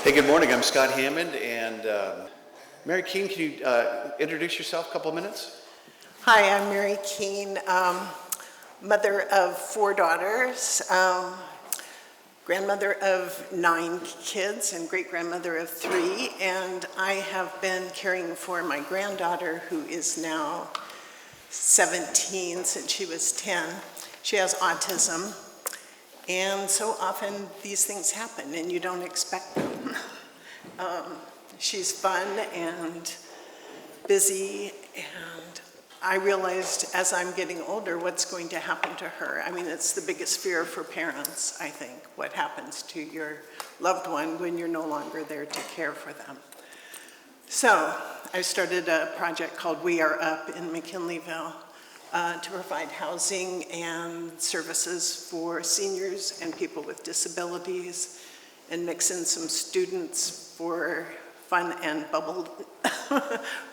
Hey, good morning. I'm Scott Hammond, and Mary Keene, can you introduce yourself a couple of minutes? Hi, I'm Mary Keene, mother of 4 daughters, grandmother of 9 kids, and great-grandmother of 3, and I have been caring for my granddaughter, who is now 17, since she was 10. She has autism, and so often these things happen, and you don't expect them. She's fun and busy, and I realized as I'm getting older what's going to happen to her. I mean, it's the biggest fear for parents, I think, what happens to your loved one when you're no longer there to care for them. So I started a project called We Are Up in McKinleyville to provide housing and services for seniors and people with disabilities, and mix in some students for fun and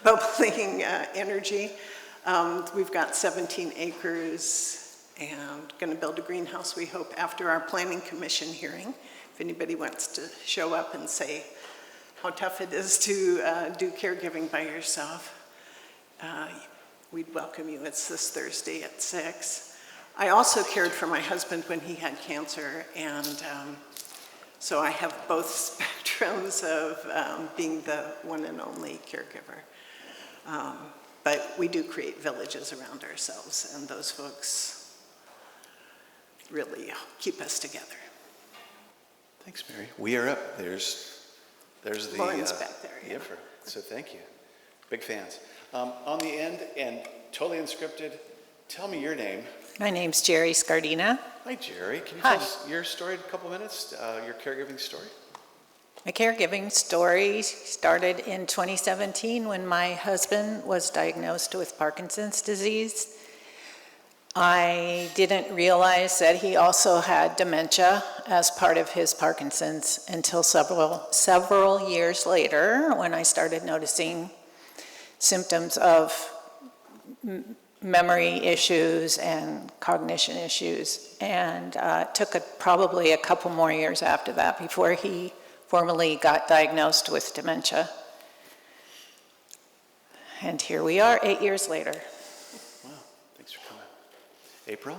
bubbling energy. We've got 17 acres and going to build a greenhouse, we hope, after our planning commission hearing. If anybody wants to show up and say how tough it is to do caregiving by yourself, we'd welcome you. It's this Thursday at 6. I also cared for my husband when he had cancer, and so I have both spectrums of being the one and only caregiver. But we do create villages around ourselves, and those folks really keep us together. Thanks, Mary. We Are Up. There's the Lauren's back there. Yeah. So thank you. Big fans. On the end, and totally unscripted, tell me your name. My name's Jerry Scardina. Hi, Jerry. Can you Hi. tell us your story in a couple minutes, your caregiving story? My caregiving story started in 2017 when my husband was diagnosed with Parkinson's disease. I didn't realize that he also had dementia as part of his Parkinson's until several years later, when I started noticing symptoms of memory issues and cognition issues, and took probably a couple more years after that before he formally got diagnosed with dementia. And here we are 8 years later. Wow, thanks for coming. April?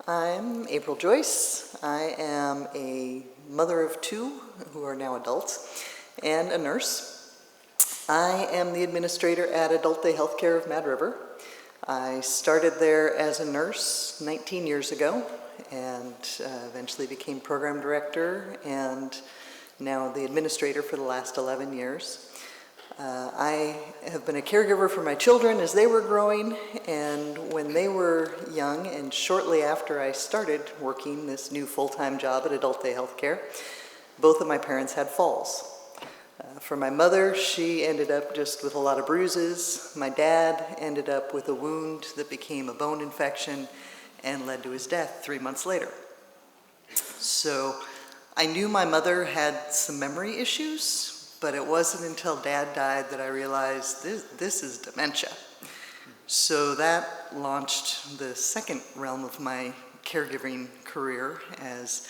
I'm April Joyce. I am a mother of 2 who are now adults and a nurse. I am the administrator at Adult Day Healthcare of Mad River. I started there as a nurse 19 years ago, and eventually became program director, and now the administrator for the last 11 years. I have been a caregiver for my children as they were growing, and when they were young, and shortly after I started working this new full-time job at Adult Day Healthcare, both of my parents had falls. For my mother, she ended up just with a lot of bruises. My dad ended up with a wound that became a bone infection and led to his death 3 months later. So I knew my mother had some memory issues, but it wasn't until Dad died that I realized this is dementia. So that launched the second realm of my caregiving career, as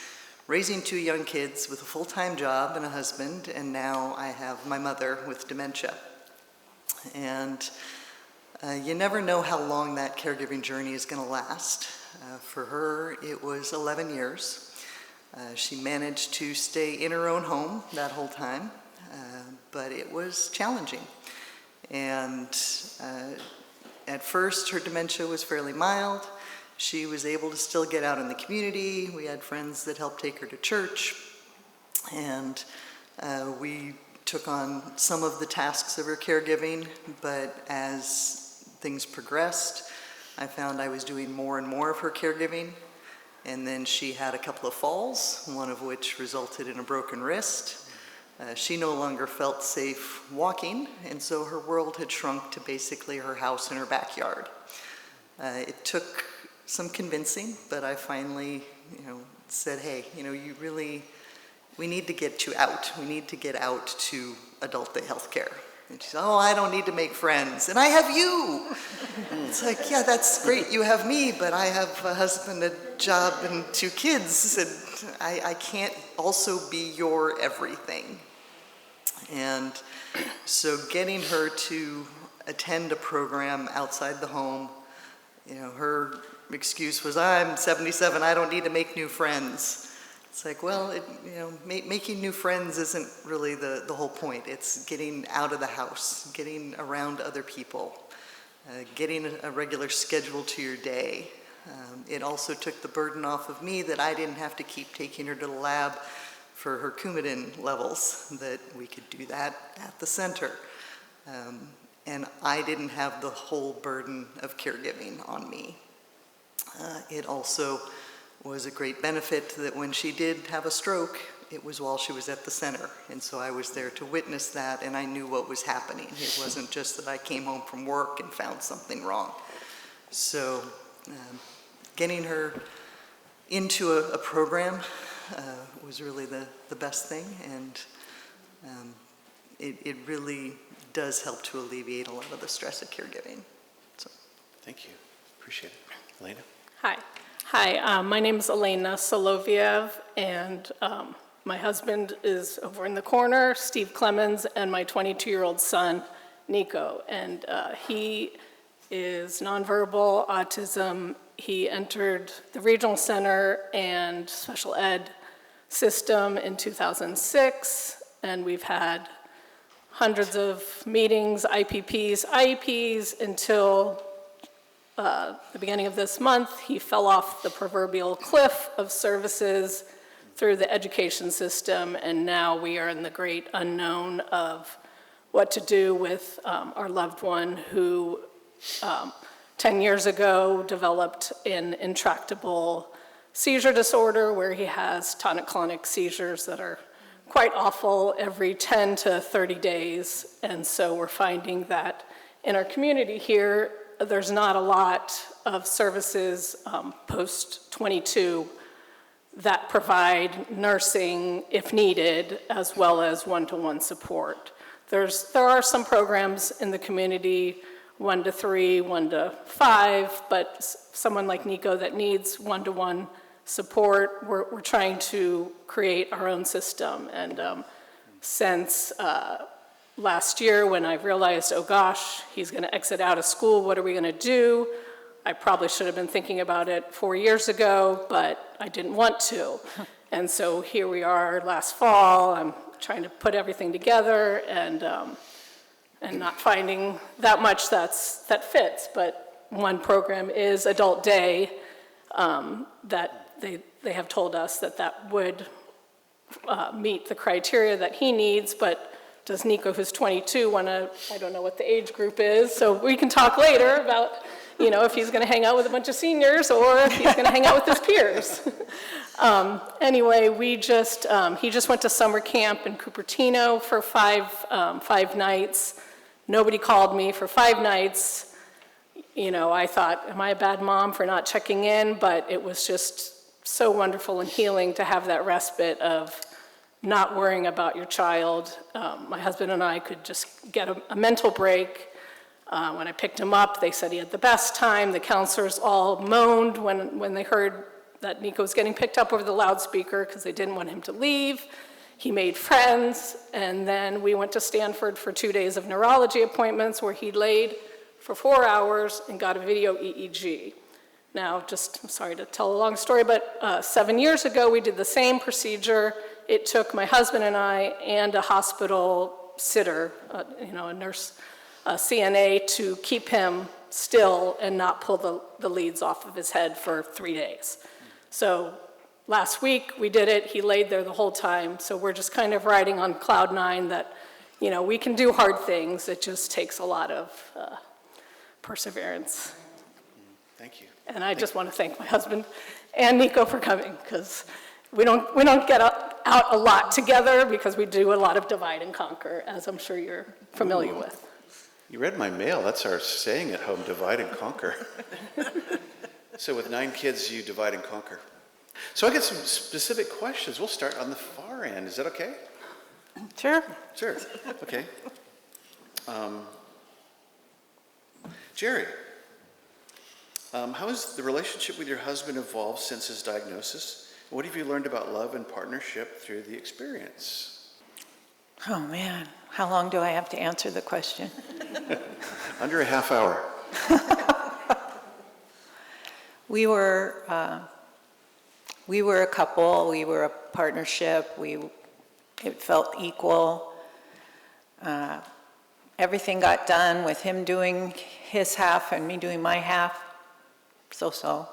raising 2 young kids with a full-time job and a husband, and now I have my mother with dementia. And you never know how long that caregiving journey is going to last. For her, it was 11 years. She managed to stay in her own home that whole time, but it was challenging. And at first, her dementia was fairly mild. She was able to still get out in the community. We had friends that helped take her to church, and we took on some of the tasks of her caregiving, but as things progressed, I found I was doing more and more of her caregiving. And then she had a couple of falls, one of which resulted in a broken wrist. She no longer felt safe walking, and so her world had shrunk to basically her house and her backyard. It took some convincing, but I finally, said, hey, we need to get you out. We need to get out to Adult Day Healthcare. And she said, oh, I don't need to make friends, and I have you. It's like, yeah, that's great, you have me, but I have a husband, a job, and 2 kids, and I can't also be your everything. And so getting her to attend a program outside the home, you know, her excuse was, I'm 77, I don't need to make new friends. It's like, well, making new friends isn't really the whole point. It's getting out of the house, getting around other people, getting a regular schedule to your day. It also took the burden off of me that I didn't have to keep taking her to the lab for her Coumadin levels, that we could do that at the center. And I didn't have the whole burden of caregiving on me. It also was a great benefit that when she did have a stroke, it was while she was at the center. And so I was there to witness that, and I knew what was happening. It wasn't just that I came home from work and found something wrong. So getting her into a program was really the best thing, and it really does help to alleviate a lot of the stress of caregiving. So. Thank you. Appreciate it. Elena? Hi, my name is Elena Soloviev, and my husband is over in the corner, Steve Clemens, and my 22-year-old son, Nico. And he is nonverbal autism. He entered the regional center and special ed system in 2006, and we've had hundreds of meetings, IPPs, IEPs, until the beginning of this month. He fell off the proverbial cliff of services through the education system, and now we are in the great unknown of what to do with our loved one who 10 years ago developed an intractable seizure disorder where he has tonic-clonic seizures that are quite awful every 10 to 30 days. And so we're finding that in our community here, there's not a lot of services post-22 that provide nursing if needed, as well as one-to-one support. There are some programs in the community, 1 to 3, 1 to 5, but someone like Nico that needs one-to-one support, we're trying to create our own system. And since last year, when I realized, oh gosh, he's going to exit out of school, what are we going to do? I probably should have been thinking about it 4 years ago, but I didn't want to. And so here we are last fall. I'm trying to put everything together and not finding that much that fits. But one program is Adult Day, that they have told us that would meet the criteria that he needs, but does Nico, who's 22, want to, I don't know what the age group is, so we can talk later about, if he's going to hang out with a bunch of seniors or if he's going to hang out with his peers. Anyway, he just went to summer camp in Cupertino for five nights. Nobody called me for 5 nights. I thought, am I a bad mom for not checking in? But it was just so wonderful and healing to have that respite of not worrying about your child. My husband and I could just get a mental break. When I picked him up, they said he had the best time. The counselors all moaned when they heard that Nico was getting picked up over the loudspeaker because they didn't want him to leave. He made friends, and then we went to Stanford for 2 days of neurology appointments where he laid for 4 hours and got a video EEG. Now, I'm sorry to tell a long story, but 7 years ago we did the same procedure. It took my husband and I and a hospital sitter, a nurse, a CNA, to keep him still and not pull the leads off of his head for 3 days. So last week we did it. He laid there the whole time. So we're just kind of riding on cloud 9 that, we can do hard things. It just takes a lot of perseverance. Thank you. And I just want to thank my husband and Nico for coming, because we don't get out a lot together because we do a lot of divide and conquer, as I'm sure you're familiar with. You read my mail. That's our saying at home, divide and conquer. So with 9 kids, you divide and conquer. So I got some specific questions. We'll start on the far end. Is that okay? Sure. Sure. Okay. Jerry, how has the relationship with your husband evolved since his diagnosis? What have you learned about love and partnership through the experience? Oh, man. How long do I have to answer the question? Under a half hour. We were a couple, we were a partnership, it felt equal. Everything got done with him doing his half and me doing my half, so.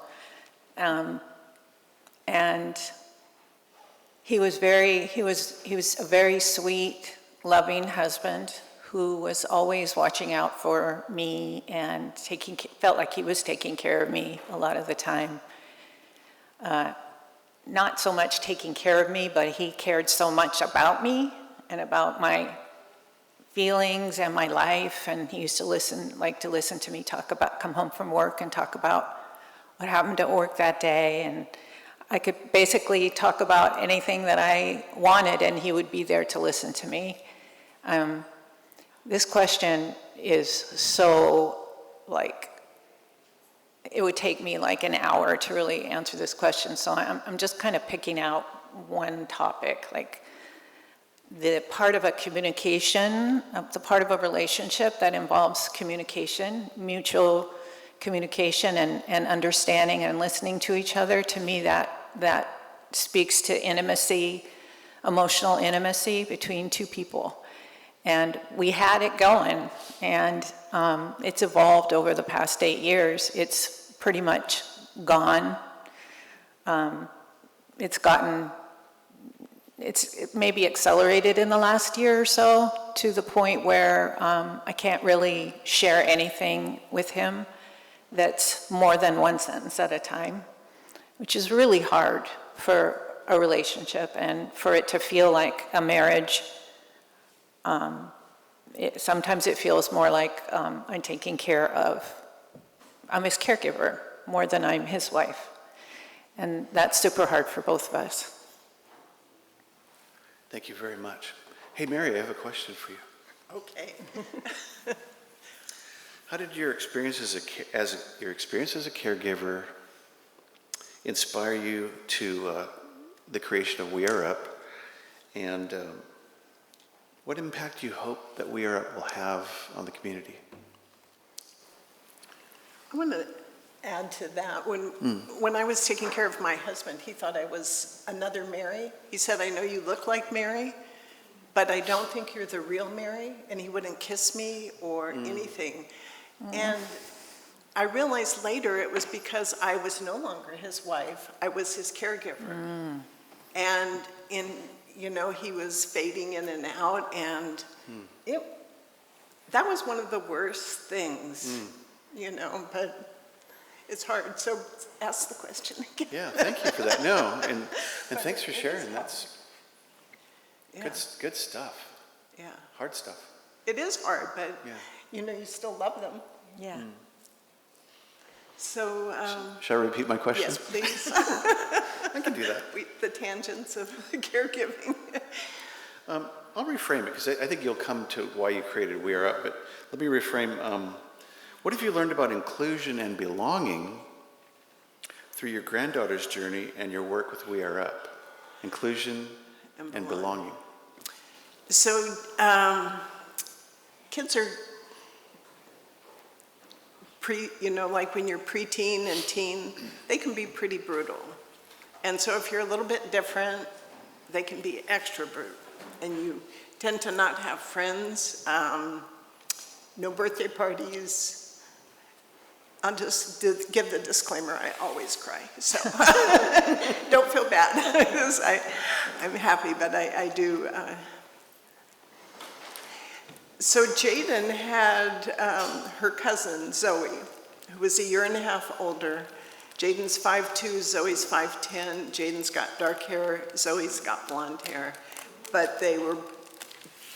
And he was a very sweet, loving husband who was always watching out for me and felt like he was taking care of me a lot of the time. Not so much taking care of me, but he cared so much about me and about my feelings and my life, and he used to like to listen to me come home from work and talk about what happened at work that day, and I could basically talk about anything that I wanted and he would be there to listen to me. This question is so, it would take me like an hour to really answer this question, so I'm just kind of picking out one topic, like the part of a relationship that involves communication, mutual communication and understanding and listening to each other. To me, that speaks to intimacy, emotional intimacy between two people. And we had it going, and it's evolved over the past 8 years. It's pretty much gone. It's maybe accelerated in the last year or so to the point where I can't really share anything with him that's more than one sentence at a time, which is really hard for a relationship and for it to feel like a marriage. Sometimes it feels more like I'm his caregiver more than I'm his wife. And that's super hard for both of us. Thank you very much. Hey, Mary, I have a question for you. Okay. How did your experience as a caregiver inspire you to the creation of We Are Up? And what impact do you hope that We Are Up will have on the community? I want to add to that. When I was taking care of my husband, he thought I was another Mary. He said, "I know you look like Mary, but I don't think you're the real Mary," and he wouldn't kiss me or anything. And I realized later it was because I was no longer his wife, I was his caregiver. And he was fading in and out, and that was one of the worst things, but it's hard. So ask the question again. Yeah, thank you for that. No, and thanks for sharing. That's good stuff. Yeah. Hard stuff. It is hard, but you still love them. Yeah. So, shall I repeat my question? yes, please. I can do that. The tangents of caregiving. I'll reframe it, because I think you'll come to why you created We Are Up, but let me reframe. What have you learned about inclusion and belonging through your granddaughter's journey and your work with We Are Up? Inclusion and belonging. So, kids are like when you're preteen and teen, they can be pretty brutal. And so if you're a little bit different, they can be extra brutal. And you tend to not have friends, no birthday parties. I'll just give the disclaimer, I always cry. So don't feel bad. I'm happy, but I do. So Jaden had her cousin, Zoe, who was a year and a half older. Jaden's 5'2", Zoe's 5'10". Jaden's got dark hair, Zoe's got blonde hair. But they were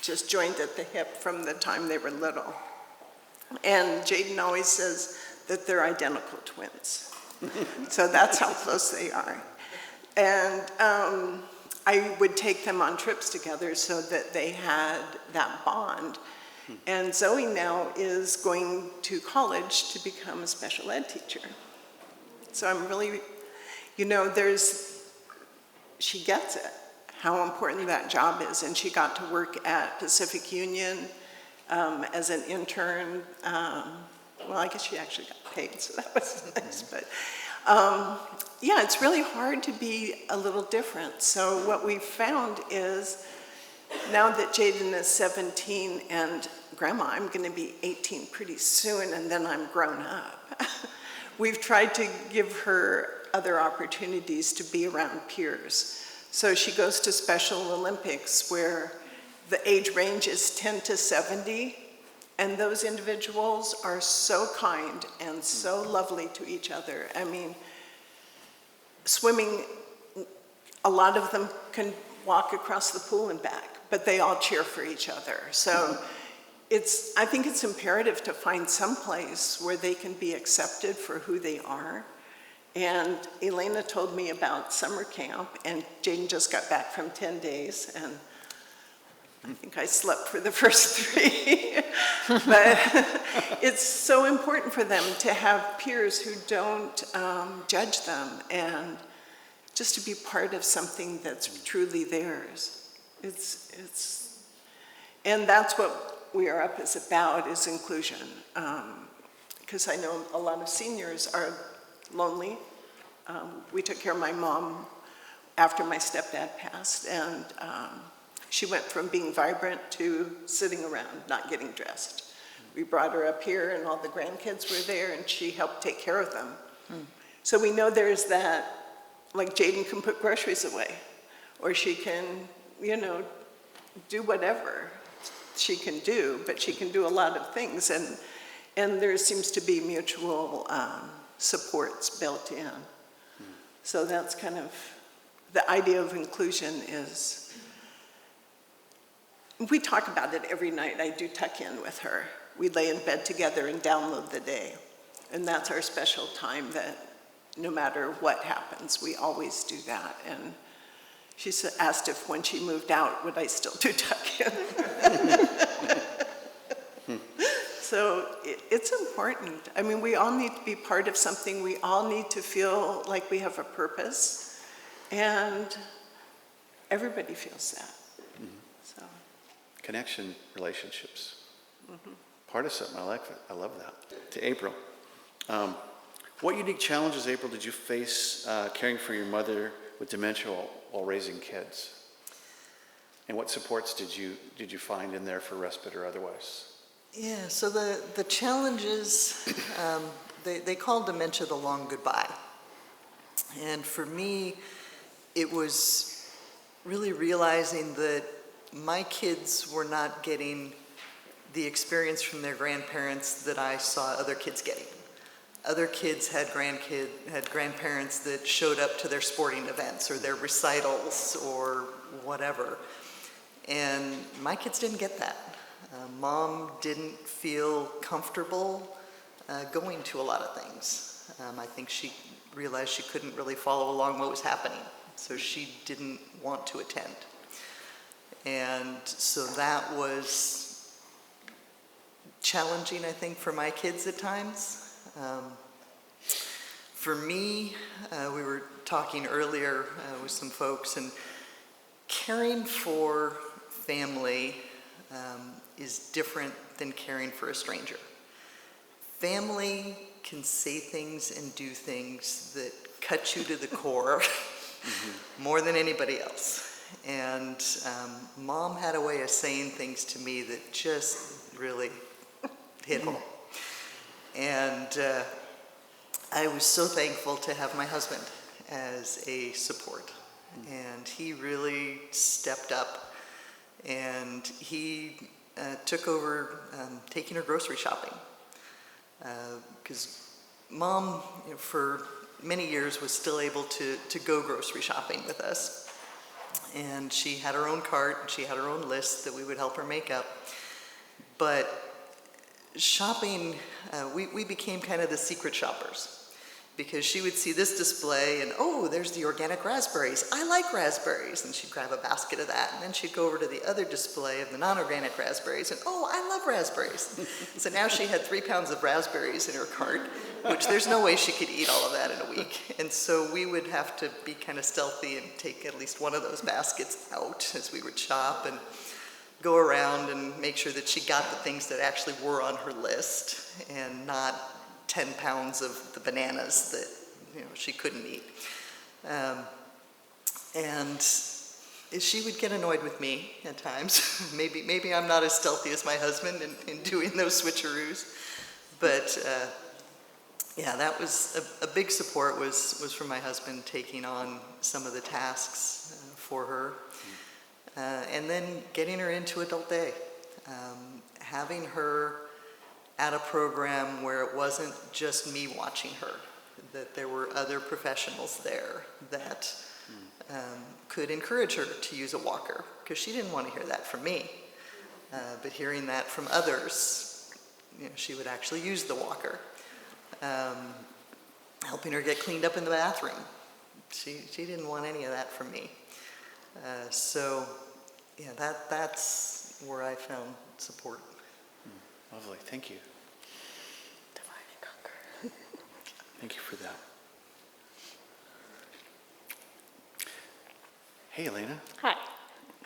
just joined at the hip from the time they were little. And Jaden always says that they're identical twins. So that's how close they are. And I would take them on trips together so that they had that bond. And Zoe now is going to college to become a special ed teacher. So I'm really, she gets it, how important that job is. And she got to work at Pacific Union as an intern. Well, I guess she actually got paid, so that was nice. But yeah, it's really hard to be a little different. So what we've found is now that Jaden is 17 and Grandma, I'm going to be 18 pretty soon, and then I'm grown up. We've tried to give her other opportunities to be around peers. So she goes to Special Olympics where the age range is 10 to 70, and those individuals are so kind and so lovely to each other. I mean, swimming, a lot of them can walk across the pool and back, but they all cheer for each other. So I think it's imperative to find some place where they can be accepted for who they are. And Elena told me about summer camp, and Jaden just got back from 10 days, and I think I slept for the first 3. But it's so important for them to have peers who don't judge them, and just to be part of something that's truly theirs. And that's what We Are Up is about, is inclusion. Because I know a lot of seniors are lonely. We took care of my mom after my stepdad passed, and she went from being vibrant to sitting around, not getting dressed. We brought her up here, and all the grandkids were there, and she helped take care of them. So we know there's that, like Jaden can put groceries away, or she can, do whatever she can do, but she can do a lot of things, and there seems to be mutual supports built in. So that's kind of, the idea of inclusion is, we talk about it every night. I do tuck in with her. We lay in bed together and download the day. And that's our special time that no matter what happens, we always do that. And she asked if when she moved out, would I still do tuck in? So it's important. I mean, we all need to be part of something. We all need to feel like we have a purpose. And everybody feels that. So. Connection, relationships. Part of something, I like it. I love that. To April. What unique challenges, April, did you face caring for your mother with dementia while raising kids? And what supports did you find in there for respite or otherwise? Yeah, so the challenges, they call dementia the long goodbye. And for me, it was really realizing that my kids were not getting the experience from their grandparents that I saw other kids getting. Other kids had grandparents that showed up to their sporting events or their recitals or whatever. And my kids didn't get that. Mom didn't feel comfortable going to a lot of things. I think she realized she couldn't really follow along what was happening, so she didn't want to attend. And so that was challenging, I think, for my kids at times. For me, we were talking earlier with some folks, and caring for family is different than caring for a stranger. Family can say things and do things that cut you to the core more than anybody else. And Mom had a way of saying things to me that just really hit home. And I was so thankful to have my husband as a support. And he really stepped up, and he took over taking her grocery shopping. Because Mom, for many years, was still able to go grocery shopping with us. And she had her own cart, and she had her own list that we would help her make up. But shopping, we became kind of the secret shoppers. because she would see this display and, oh, there's the organic raspberries. I like raspberries. And she'd grab a basket of that. And then she'd go over to the other display of the non-organic raspberries and, oh, I love raspberries. So now she had 3 pounds of raspberries in her cart, which there's no way she could eat all of that in a week. And so we would have to be kind of stealthy and take at least one of those baskets out as we would shop and go around and make sure that she got the things that actually were on her list and not 10 pounds of the bananas that she couldn't eat. And she would get annoyed with me at times. maybe I'm not as stealthy as my husband in doing those switcheroos. But yeah, that was a big support was from my husband taking on some of the tasks for her. And then getting her into adult day. Having her at a program where it wasn't just me watching her, that there were other professionals there that could encourage her to use a walker, because she didn't want to hear that from me. But hearing that from others, she would actually use the walker. Helping her get cleaned up in the bathroom. She didn't want any of that from me. So yeah, that's where I found support. Lovely, thank you. Divide and conquer. Thank you for that. Hey, Elena, Hi.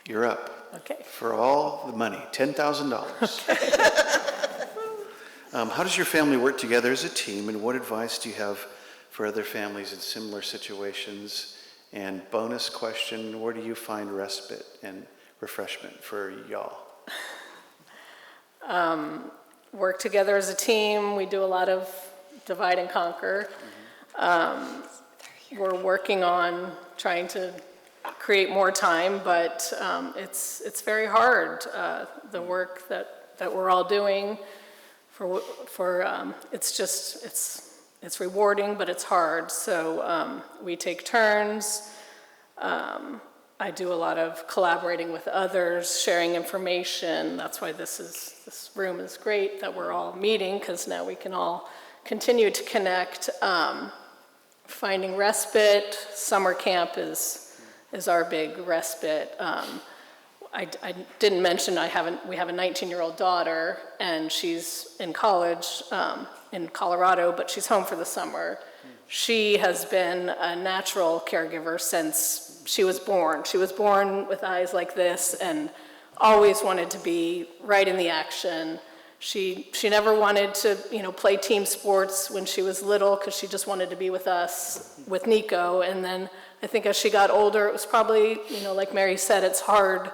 you're up. Okay. For all the money, $10,000. How does your family work together as a team, and what advice do you have for other families in similar situations? And bonus question, where do you find respite and refreshment for y'all? Work together as a team. We do a lot of divide and conquer. We're working on trying to create more time, but it's very hard. The work that we're all doing it's rewarding, but it's hard. So we take turns. I do a lot of collaborating with others, sharing information. That's why this room is great that we're all meeting, because now we can all continue to connect. Finding respite. Summer camp is our big respite. I didn't mention we have a 19-year-old daughter, and she's in college in Colorado, but she's home for the summer. She has been a natural caregiver since she was born. She was born with eyes like this and always wanted to be right in the action. She never wanted to, play team sports when she was little, because she just wanted to be with us, with Nico. And then I think as she got older, it was probably, like Mary said, it's hard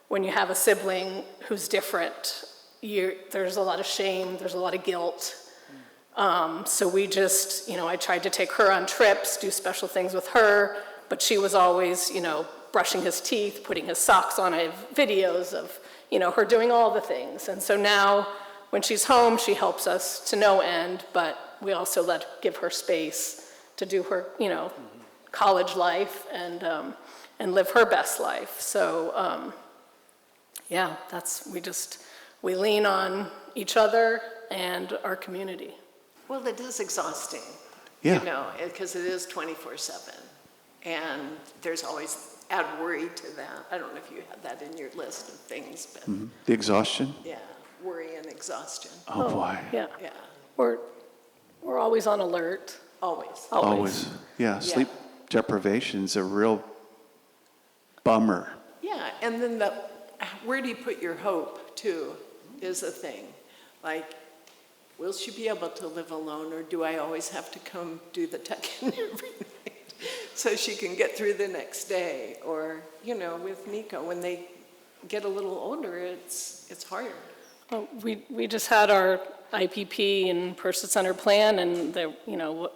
when you have a sibling who's different. There's a lot of shame, there's a lot of guilt. So we just, I tried to take her on trips, do special things with her, but she was always, brushing his teeth, putting his socks on. I have videos of, her doing all the things. And so now when she's home, she helps us to no end, but we also give her space to do her, college life and live her best life. So, yeah, we lean on each other and our community. Well, it is exhausting. Yeah. Because it is 24/7. And there's always add worry to that. I don't know if you had that in your list of things, but The exhaustion? yeah, worry and exhaustion. Oh, boy. Yeah, Yeah, we're always on alert. always. Always. Yeah, sleep deprivation's a real bummer. Yeah, and then where do you put your hope, too, is a thing. Like, will she be able to live alone, or do I always have to come do the tuck-in every night so she can get through the next day? Or, with Nico, when they get a little older, it's harder. Well, we just had our IPP and person-centered plan, and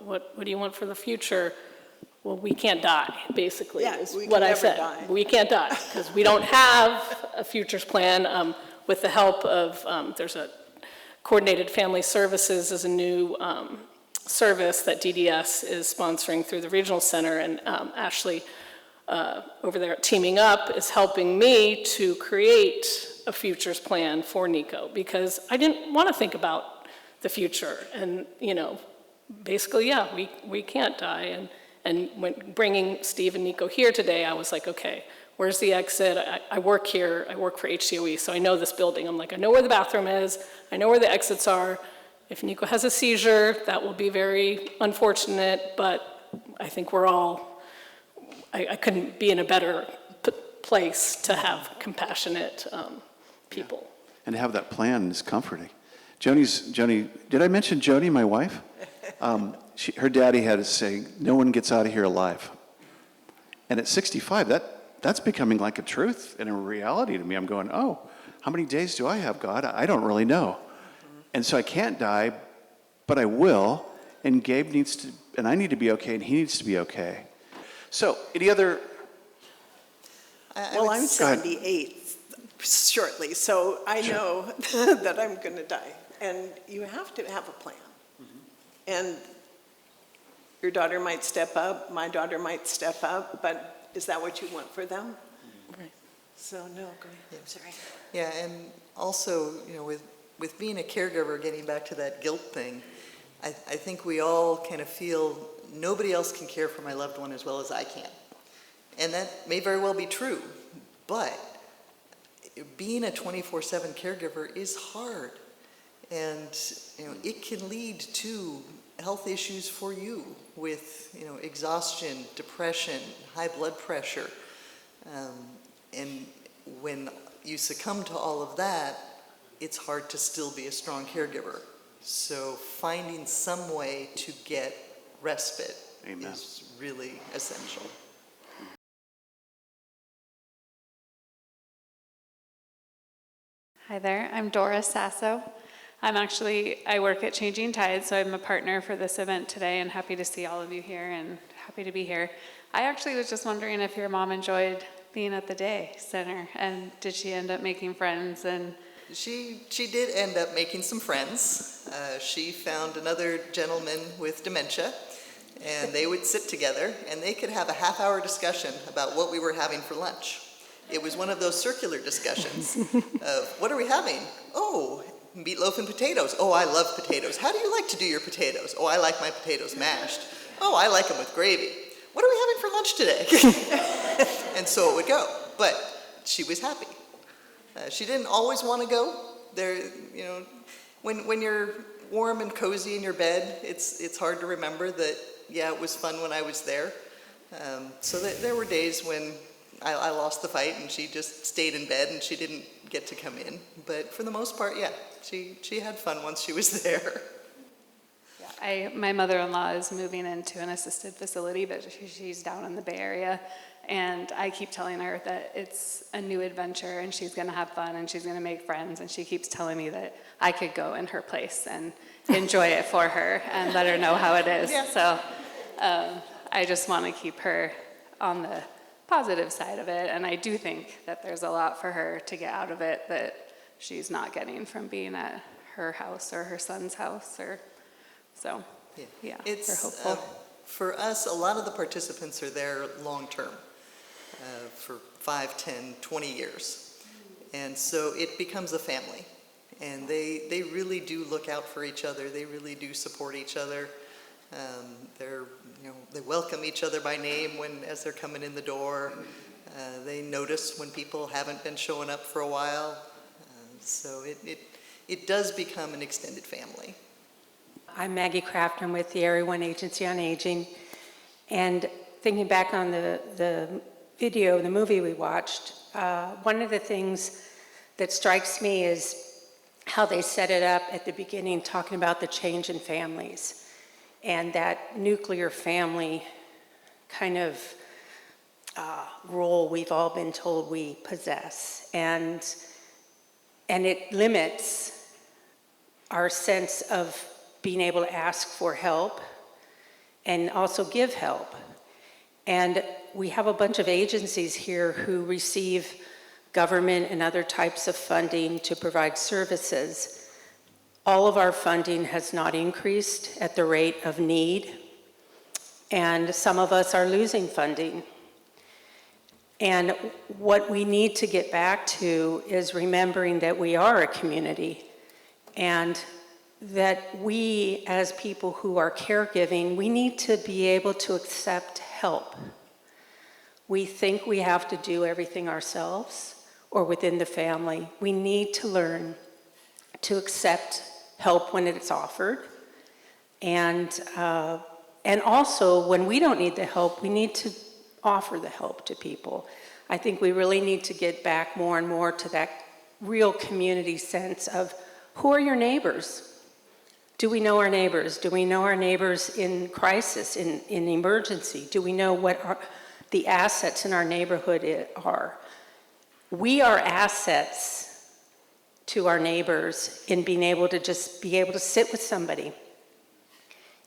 what do you want for the future? Well, we can't die, basically, Yeah, is we can what I never said. die. We can't die, because we don't have a futures plan. With the help of, there's a Coordinated Family Services is a new service that DDS is sponsoring through the Regional Center, and Ashley over there at Teaming Up is helping me to create a futures plan for Nico, because I didn't want to think about the future and, basically, yeah, we can't die. And when bringing Steve and Nico here today, I was like, okay, where's the exit? I work here, I work for HCOE, so I know this building. I'm like, I know where the bathroom is, I know where the exits are. If Nico has a seizure, that will be very unfortunate, but I think we're all, I couldn't be in a better place to have compassionate people. And to have that plan is comforting. Joni, did I mention Joni, my wife? Her daddy had to say, no one gets out of here alive. And at 65, that's becoming like a truth and a reality to me. I'm going, oh, how many days do I have, God? I don't really know. And so I can't die, but I will. And Gabe needs to, and I need to be okay, and he needs to be okay. So, any other? Well, I'm 78 shortly, so I know that I'm going to die. And you have to have a plan. And your daughter might step up, my daughter might step up, but is that what you want for them? Right. So, no, go ahead. I'm sorry. Yeah, and also, with being a caregiver, getting back to that guilt thing, I think we all kind of feel nobody else can care for my loved one as well as I can. And that may very well be true, but being a 24/7 caregiver is hard. And it can lead to health issues for you with exhaustion, depression, high blood pressure. And when you succumb to all of that, it's hard to still be a strong caregiver. So finding some way to get respite Amen. is really essential. Hi there, I'm Dora Sasso. I work at Changing Tides, so I'm a partner for this event today, and happy to see all of you here and happy to be here. I actually was just wondering if your mom enjoyed being at the day center, and did she end up making friends? And She did end up making some friends. She found another gentleman with dementia, and they would sit together, and they could have a half-hour discussion about what we were having for lunch. It was one of those circular discussions of, what are we having? Oh, meatloaf and potatoes. Oh, I love potatoes. How do you like to do your potatoes? Oh, I like my potatoes mashed. Oh, I like them with gravy. What are we having for lunch today? And so it would go. But she was happy. She didn't always want to go. When you're warm and cozy in your bed, it's hard to remember that, yeah, it was fun when I was there. So there were days when I lost the fight and she just stayed in bed and she didn't get to come in. But for the most part, yeah, she had fun once she was there. my mother-in-law is moving into an assisted facility, but she's down in the Bay Area. And I keep telling her that it's a new adventure and she's going to have fun and she's going to make friends. And she keeps telling me that I could go in her place and enjoy it for her and let her know how it is. Yeah. So I just want to keep her on the positive side of it. And I do think that there's a lot for her to get out of it that she's not getting from being at her house or her son's house. Yeah, It's, we're hopeful. for us, a lot of the participants are there long-term, for 5, 10, 20 years. And so it becomes a family. And they really do look out for each other. They really do support each other. They welcome each other by name as they're coming in the door. They notice when people haven't been showing up for a while. So it does become an extended family. I'm Maggie Kraft. I'm with the Area 1 Agency on Aging. And thinking back on the video, the movie we watched, one of the things that strikes me is how they set it up at the beginning, talking about the change in families and that nuclear family kind of role we've all been told we possess. And it limits our sense of being able to ask for help and also give help. And we have a bunch of agencies here who receive government and other types of funding to provide services. All of our funding has not increased at the rate of need, and some of us are losing funding. And what we need to get back to is remembering that we are a community, and that we, as people who are caregiving, we need to be able to accept help. We think we have to do everything ourselves or within the family. We need to learn to accept help when it's offered. And also, when we don't need the help, we need to offer the help to people. I think we really need to get back more and more to that real community sense of who are your neighbors? Do we know our neighbors? Do we know our neighbors in crisis, in emergency? Do we know what the assets in our neighborhood are? We are assets to our neighbors in being able to just be able to sit with somebody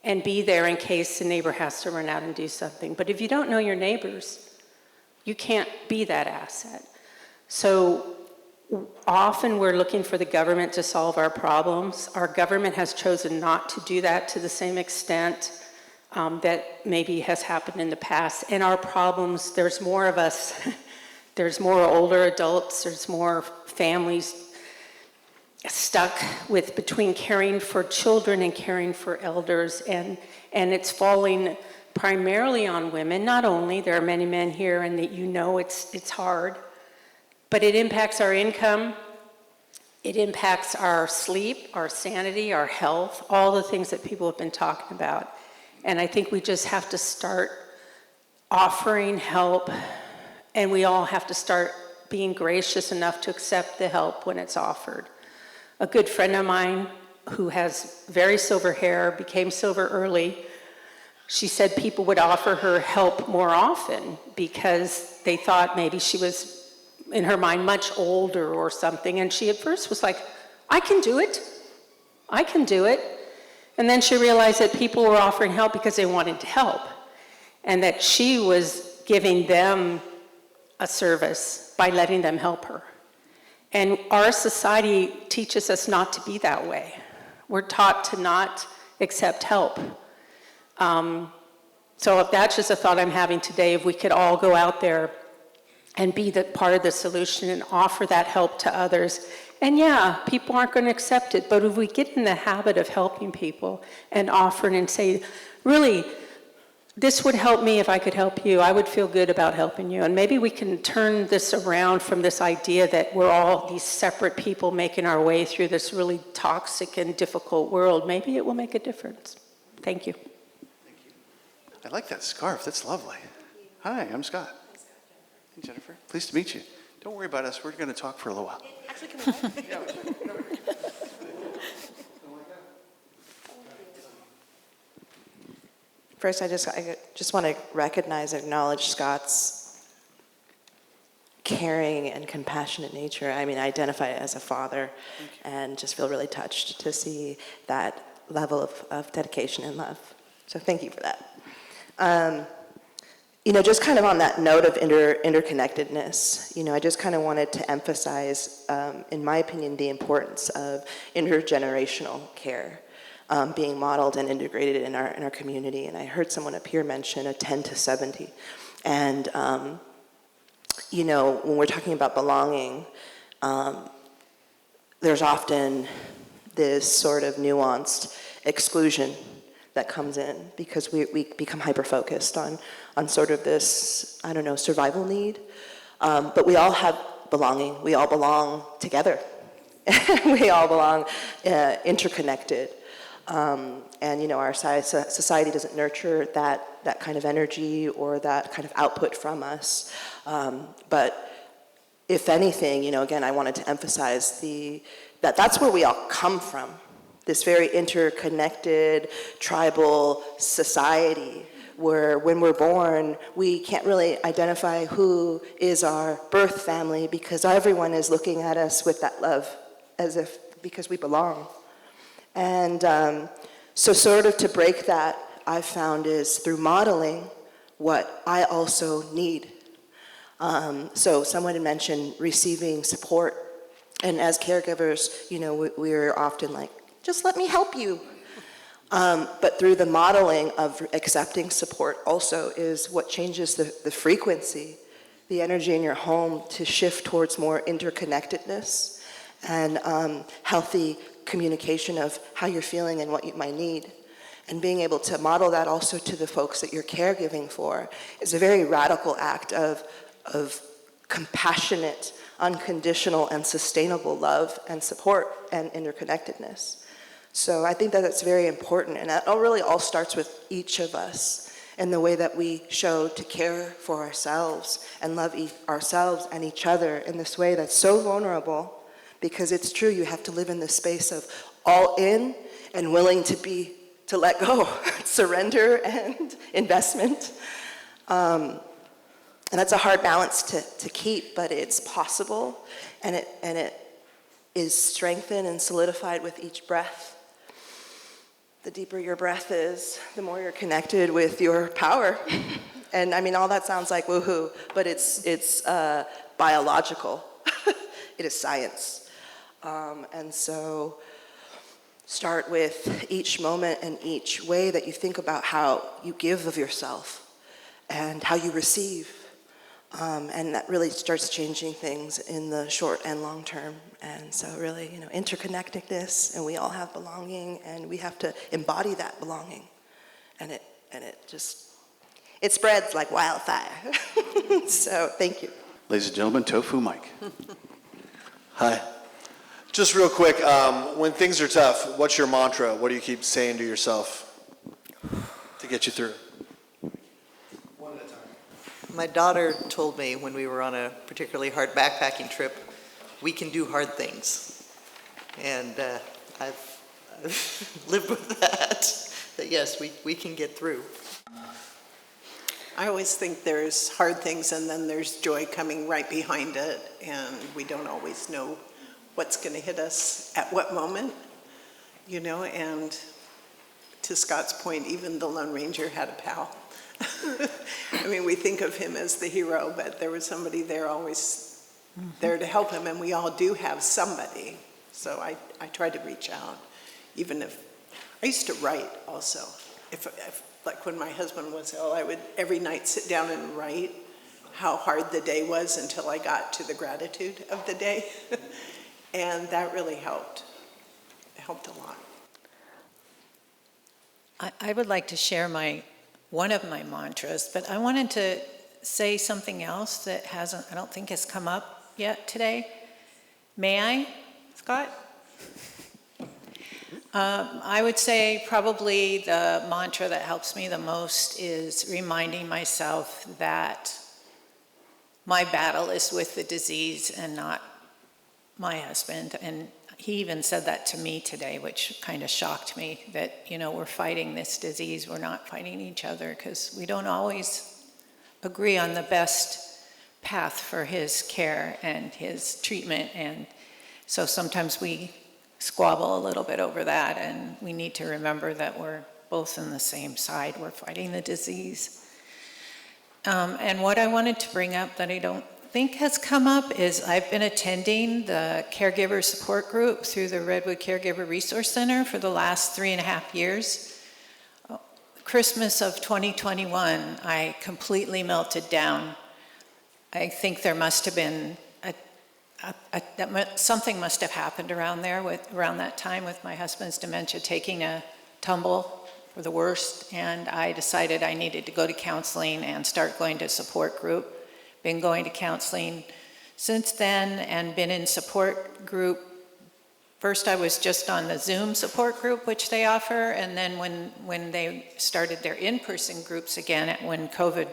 and be there in case the neighbor has to run out and do something. But if you don't know your neighbors, you can't be that asset. So often we're looking for the government to solve our problems. Our government has chosen not to do that to the same extent that maybe has happened in the past. And our problems, there's more of us, there's more older adults, there's more families stuck with between caring for children and caring for elders, and it's falling primarily on women. Not only, there are many men here, and that it's hard, but it impacts our income, it impacts our sleep, our sanity, our health, all the things that people have been talking about. And I think we just have to start offering help, and we all have to start being gracious enough to accept the help when it's offered. A good friend of mine who has very silver hair, became silver early, she said people would offer her help more often because they thought maybe she was, in her mind, much older or something. And she at first was like, I can do it. I can do it. And then she realized that people were offering help because they wanted to help, and that she was giving them a service by letting them help her. And our society teaches us not to be that way. We're taught to not accept help. So if that's just a thought I'm having today, if we could all go out there and be the part of the solution and offer that help to others. And yeah, people aren't going to accept it, but if we get in the habit of helping people and offering and say, really, this would help me if I could help you, I would feel good about helping you. And maybe we can turn this around from this idea that we're all these separate people making our way through this really toxic and difficult world. Maybe it will make a difference. Thank you. I like that scarf. That's lovely. Hi, I'm Scott. Hey, Jennifer. Pleased to meet you. Don't worry about us. We're going to talk for a little while. Actually, can we go? First, I just want to recognize and acknowledge Scott's caring and compassionate nature. I mean, I identify as a father and just feel really touched to see that level of dedication and love. So thank you for that. Just kind of on that note of interconnectedness, I just kind of wanted to emphasize, in my opinion, the importance of intergenerational care being modeled and integrated in our community. And I heard someone up here mention a 10 to 70. And, when we're talking about belonging, there's often this sort of nuanced exclusion that comes in because we become hyper-focused on sort of this, survival need. But we all have belonging. We all belong together. We all belong interconnected. And our society doesn't nurture that kind of energy or that kind of output from us. But if anything, again, I wanted to emphasize that's where we all come from. This very interconnected tribal society where when we're born, we can't really identify who is our birth family because everyone is looking at us with that love because we belong. And so sort of to break that, I've found is through modeling what I also need. So someone had mentioned receiving support. And as caregivers, we're often like, just let me help you. But through the modeling of accepting support also is what changes the frequency, the energy in your home to shift towards more interconnectedness and healthy communication of how you're feeling and what you might need. And being able to model that also to the folks that you're caregiving for is a very radical act of compassionate, unconditional, and sustainable love and support and interconnectedness. So I think that it's very important, and that really all starts with each of us and the way that we show to care for ourselves and love ourselves and each other in this way that's so vulnerable, because it's true, you have to live in this space of all in and willing to let go, surrender and investment. And that's a hard balance to keep, but it's possible, and it is strengthened and solidified with each breath. The deeper your breath is, the more you're connected with your power. And I mean, all that sounds like woohoo, but it's biological. It is science. And so start with each moment and each way that you think about how you give of yourself and how you receive. And that really starts changing things in the short and long term. And so really, interconnectedness, and we all have belonging, and we have to embody that belonging. And it spreads like wildfire. So thank you. Ladies and gentlemen, Tofu Mike. Hi. Just real quick, when things are tough, what's your mantra? What do you keep saying to yourself to get you through? One at a time. My daughter told me when we were on a particularly hard backpacking trip, we can do hard things. And I've lived with that yes, we can get through. I always think there's hard things and then there's joy coming right behind it, and we don't always know what's going to hit us at what moment, and to Scott's point, even the Lone Ranger had a pal. I mean, we think of him as the hero, but there was somebody there always there to help him, and we all do have somebody. So I try to reach out, even if, I used to write also. If like when my husband was ill, I would every night sit down and write how hard the day was until I got to the gratitude of the day. And that really helped. It helped a lot. I would like to share one of my mantras, but I wanted to say something else that I don't think has come up yet today. May I, Scott? I would say probably the mantra that helps me the most is reminding myself that my battle is with the disease and not my husband. And he even said that to me today, which kind of shocked me, that, we're fighting this disease, we're not fighting each other, because we don't always agree on the best path for his care and his treatment. And so sometimes we squabble a little bit over that, and we need to remember that we're both on the same side, we're fighting the disease. And what I wanted to bring up that I don't think has come up is I've been attending the caregiver support group through the Redwood Caregiver Resource Center for the last 3.5 years. Christmas of 2021, I completely melted down. I think there must have been something must have happened around that time with my husband's dementia taking a tumble for the worst, and I decided I needed to go to counseling and start going to support group. Been going to counseling since then and been in support group. First I was just on the Zoom support group, which they offer, and then when they started their in-person groups again, when COVID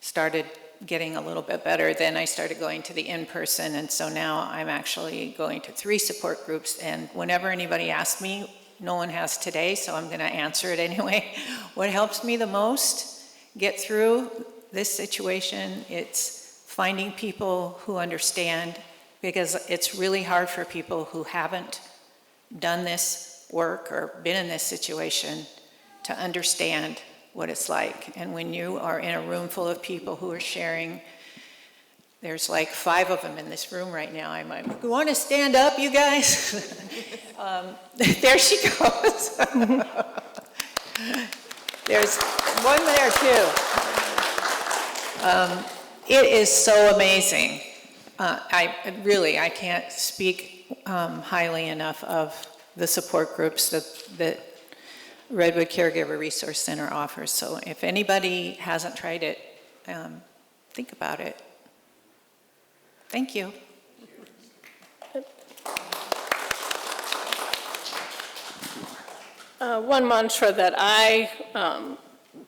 started getting a little bit better, then I started going to the in-person, and so now I'm actually going to 3 support groups, and whenever anybody asks me, no one has today, so I'm gonna answer it anyway. What helps me the most get through this situation, it's finding people who understand, because it's really hard for people who haven't done this work or been in this situation to understand what it's like. And when you are in a room full of people who are sharing, there's like 5 of them in this room right now. I'm like, you want to stand up, you guys? There she goes. There's one there too. It is so amazing. I can't speak highly enough of the support groups that Redwood Caregiver Resource Center offers. So if anybody hasn't tried it, think about it. Thank you. One mantra that I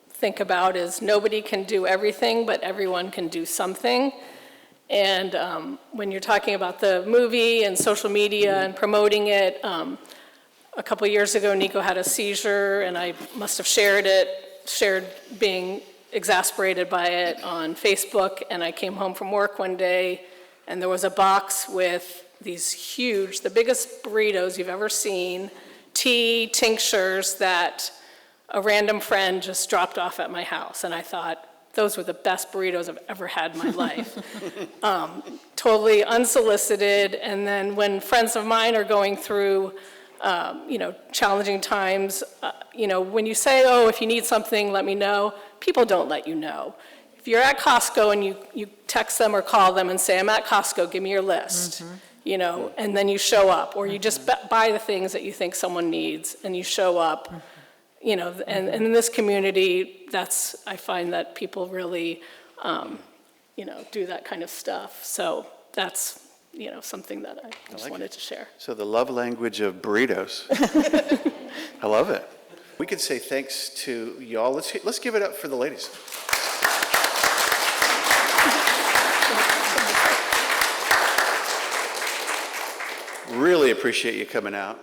think about is nobody can do everything, but everyone can do something. And when you're talking about the movie and social media and promoting it, a couple years ago, Nico had a seizure, and I must have shared being exasperated by it on Facebook, and I came home from work one day, and there was a box with these huge, the biggest burritos you've ever seen, tea, tinctures that a random friend just dropped off at my house, and I thought, those were the best burritos I've ever had in my life. Totally unsolicited, and then when friends of mine are going through challenging times, when you say, oh, if you need something, let me know, people don't let you know. If you're at Costco and you text them or call them and say, I'm at Costco, give me your list, and then you show up, or you just buy the things that you think someone needs, and you show up, and in this community, I find that people really, do that kind of stuff. So that's, something that I just wanted to share. So the love language of burritos. I love it. We could say thanks to y'all. Let's give it up for the ladies. Really appreciate you coming out.